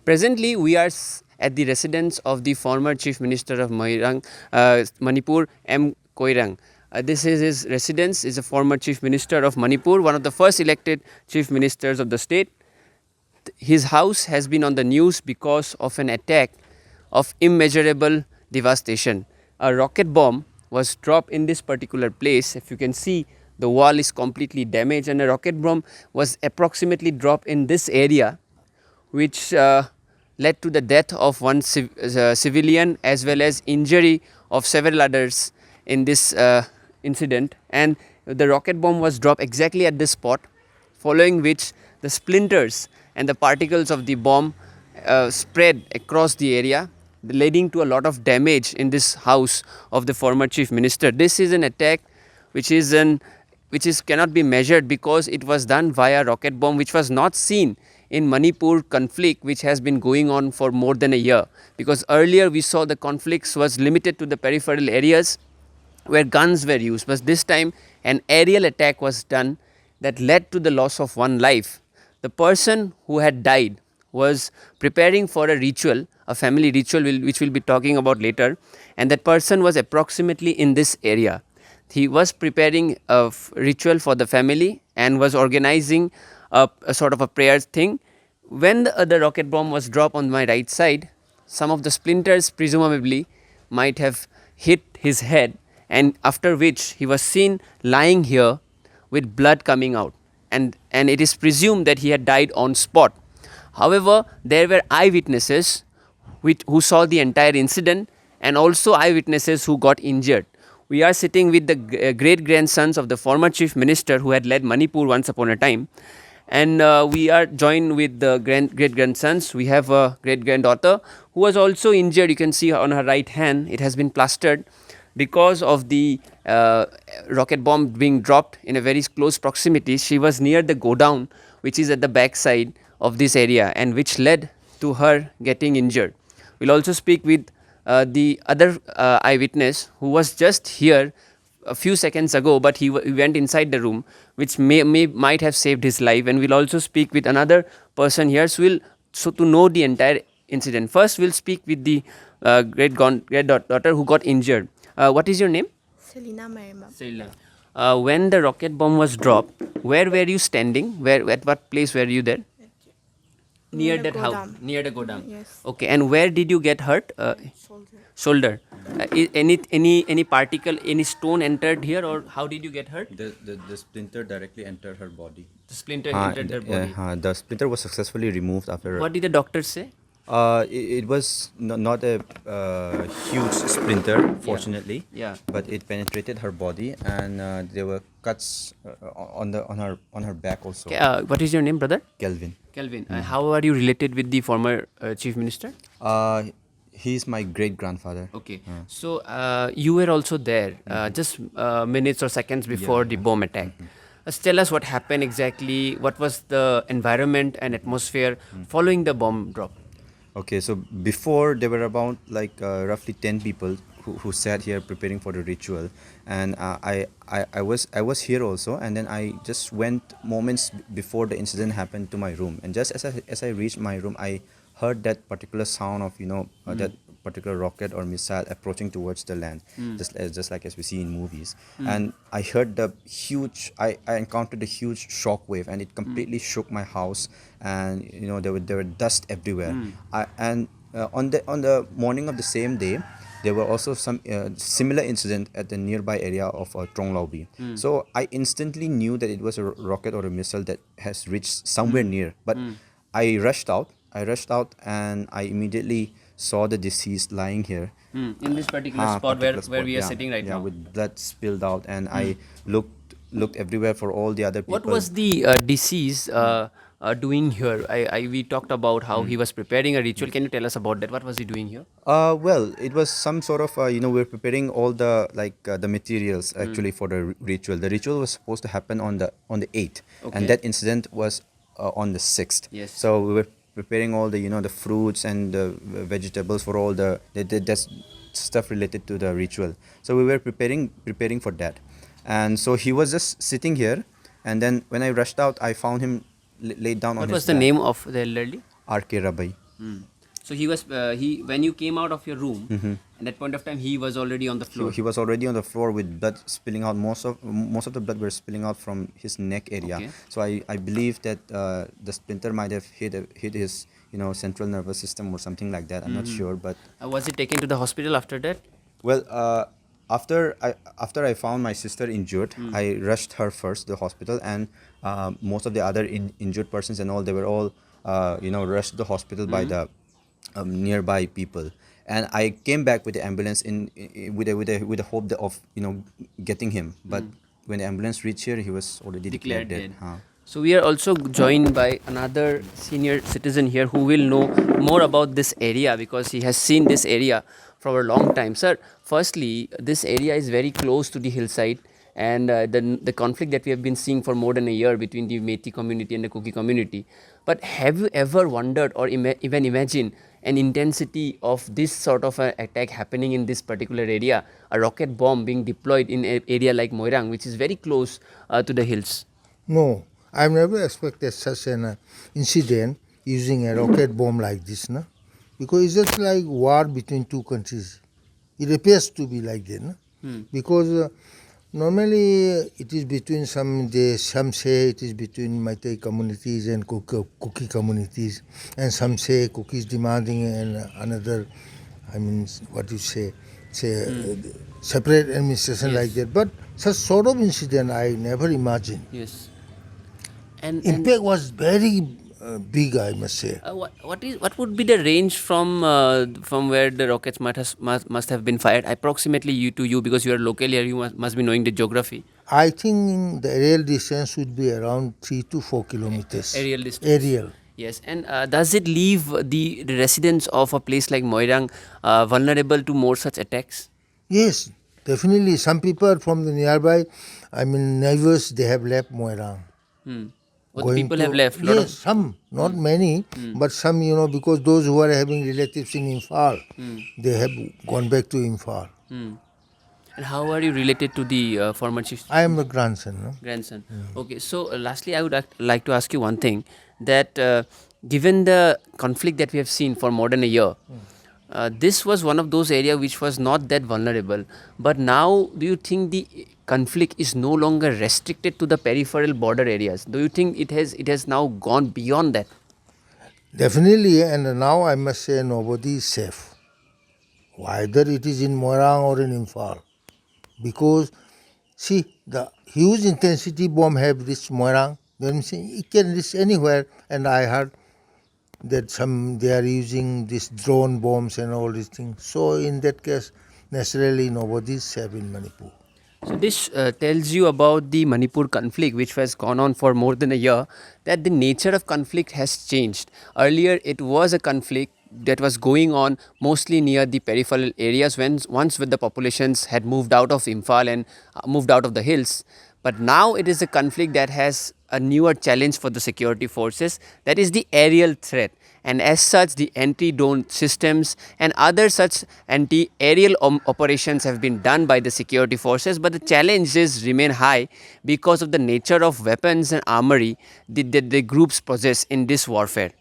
Presently, we are at the residence of the former Chief Minister of Manipur, M. Koreng. This is his residence. Is a former Chief Minister of Manipur, one of the first elected Chief Ministers of the state. His house has been on the news because of an attack of immeasurable devastation. A rocket bomb was dropped in this particular place. If you can see, the wall is completely damaged, and a rocket bomb was approximately dropped in this area, which led to the death of one civilian as well as injury of several others in this incident. And the rocket bomb was dropped exactly at this spot, following which the splinters and the particles of the bomb spread across the area, leading to a lot of damage in this house of the former chief minister. This is an attack which cannot be measured, because it was done via rocket bomb, which was not seen in Manipur conflict, which has been going on for more than a year. Because earlier we saw the conflicts was limited to the peripheral areas where guns were used, but this time an aerial attack was done that led to the loss of one life. The person who had died was preparing for a ritual, a family ritual, which we'll be talking about later, and that person was approximately in this area. He was preparing a ritual for the family and was organizing a sort of a prayer thing. When the rocket bomb was dropped on my right side, some of the splinters presumably might have hit his head, and after which he was seen lying here with blood coming out, and it is presumed that he had died on spot. However, there were eyewitnesses who saw the entire incident, and also eyewitnesses who got injured. We are sitting with the great-grandsons of the former chief minister who had led Manipur once upon a time, and we are joined with the great-grandsons. We have a great-granddaughter who was also injured. You can see on her right hand, it has been plastered because of the rocket bomb being dropped in a very close proximity. She was near the godown, which is at the back side of this area, and which led to her getting injured. We'll also speak with the other eyewitness who was just here a few seconds ago, but he went inside the room, which might have saved his life. And we'll also speak with another person here, so to know the entire incident. First, we'll speak with the great-daughter who got injured. What is your name? Selina Marima. Selina. When the rocket bomb was dropped, where were you standing? At what place were you there? Near that house, near the godown. Yes. Okay, and where did you get hurt? Shoulder. Any particle, any stone entered here, or how did you get hurt? The splinter directly entered her body. The splinter entered her body. The splinter was successfully removed after. What did the doctor say? It was not a huge splinter, fortunately. Yeah. But it penetrated her body, and there were cuts on her back also. Okay, what is your name, brother? Kelvin. Kelvin. How are you related with the former chief minister? He's my great grandfather. Okay. So you were also there, just minutes or seconds before the bomb attack. Tell us what happened exactly. What was the environment and atmosphere following the bomb drop? Okay, so before there were about roughly 10 people who sat here preparing for the ritual, and I was here also, and then I just went moments before the incident happened to my room, and just as I reached my room, I heard that particular sound of that particular rocket or missile approaching towards the land, just like as we see in movies. And I heard I encountered a huge shock wave, and it completely shook my house, and there were dust everywhere. On the morning of the same day, there were also some similar incident at the nearby area of Tronglaubi. So I instantly knew that it was a rocket or a missile that has reached somewhere near. But I rushed out, and I immediately saw the deceased lying here. In this particular spot where we are sitting right now. With blood spilled out, and I looked everywhere for all the other people. What was the deceased doing here? We talked about how he was preparing a ritual. Can you tell us about that? What was he doing here? Well, it was some sort of we're preparing all the the materials actually for the ritual. The ritual was supposed to happen on the 8th, and that incident was on the 6th. Yes. So we were preparing all the the fruits and the vegetables for all the stuff related to the ritual. So we were preparing for that, and so he was just sitting here, and then when I rushed out, I found him laid down on his back. What was the name of the elderly? R.K. Rabai. So he was he when you came out of your room, at that point of time he was already on the floor. He was already on the floor with blood spilling out. Most of the blood were spilling out from his neck area. Okay. So I believe that the splinter might have hit his central nervous system or something like that. I'm not sure, but Was he taken to the hospital after that? well, after I found my sister injured, I rushed her first to the hospital, and most of the other injured persons and all, they were all rushed to the hospital by the nearby people. And I came back with the ambulance with a hope of getting him. But when the ambulance reached here, he was already declared dead. Huh. So we are also joined by another senior citizen here who will know more about this area because he has seen this area for a long time. Sir, firstly, this area is very close to the hillside, and the conflict that we have been seeing for more than a year between the Methi community and the Kuki community. But have you ever wondered or even imagined an intensity of this sort of an attack happening in this particular area, a rocket bomb being deployed in an area like Moirang, which is very close to the hills? No, I've never expected such an incident using a rocket bomb like this, no? Because it's just like war between two countries. It appears to be like that, no? Because normally it is between some say it is between Meitei communities and Kuki communities, and some say Kuki is demanding another, I mean, what you say, separate administration like that. But such sort of incident I never imagined. Yes. And Impact was very big, I must say. what would be the range from where the rockets must have been fired approximately you because you are local here, you must be knowing the geography. I think the aerial distance would be around 3 to 4 kilometers. Aerial distance. Aerial. Yes, and does it leave the residents of a place like Moirang vulnerable to more such attacks? Yes, definitely. Some people from the nearby, I mean neighbors, they have left Moirang. What people have left? Yes, some, not many, but some, because those who are having relatives in Imphal, they have gone back to Imphal. And how are you related to the former chief? I am a grandson. No? Grandson. Okay, so lastly, I would like to ask you one thing that given the conflict that we have seen for more than a year, this was one of those areas which was not that vulnerable. But now, do you think the conflict is no longer restricted to the peripheral border areas? Do you think it has now gone beyond that? Definitely, and now I must say nobody is safe. Either it is in Moirang or in Imphal. Because, see, the huge intensity bomb have reached Moirang, then it can reach anywhere, and I heard that they are using these drone bombs and all these things. So in that case, naturally nobody is safe in Manipur. So this tells you about the Manipur conflict which has gone on for more than a year, that the nature of conflict has changed. Earlier it was a conflict that was going on mostly near the peripheral areas once the populations had moved out of Imphal and moved out of the hills. But now it is a conflict that has a newer challenge for the security forces, that is the aerial threat. And as such, the anti-drone systems and other such anti-aerial operations have been done by the security forces, but the challenges remain high because of the nature of weapons and armory that the groups possess in this warfare.